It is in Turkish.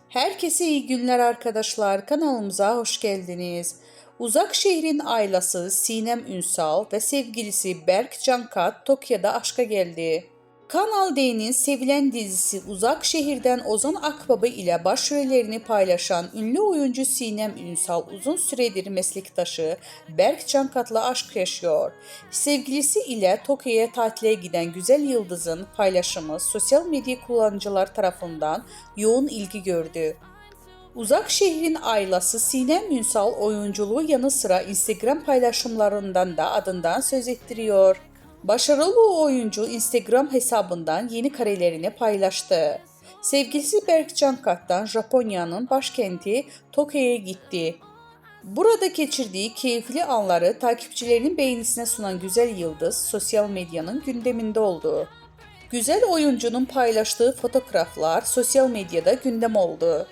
Herkese iyi günler arkadaşlar. Kanalımıza hoş geldiniz. Uzak şehrin ailesi Sinem Ünsal ve sevgilisi Berk Cankat Tokyo'da aşka geldi. Kanal D'nin sevilen dizisi Uzak Şehir'den Ozan Akbaba ile başrollerini paylaşan ünlü oyuncu Sinem Ünsal uzun süredir meslektaşı Berk Cankat'la aşk yaşıyor. Sevgilisi ile Tokyo'ya tatile giden güzel yıldızın paylaşımı sosyal medya kullanıcılar tarafından yoğun ilgi gördü. Uzak şehrin ailesi Sinem Ünsal oyunculuğu yanı sıra Instagram paylaşımlarından da adından söz ettiriyor. Başarılı oyuncu Instagram hesabından yeni karelerini paylaştı. Sevgilisi Berk Cankat'tan Japonya'nın başkenti Tokyo'ya gitti. Burada geçirdiği keyifli anları takipçilerinin beğenisine sunan güzel yıldız sosyal medyanın gündeminde oldu. Güzel oyuncunun paylaştığı fotoğraflar sosyal medyada gündem oldu.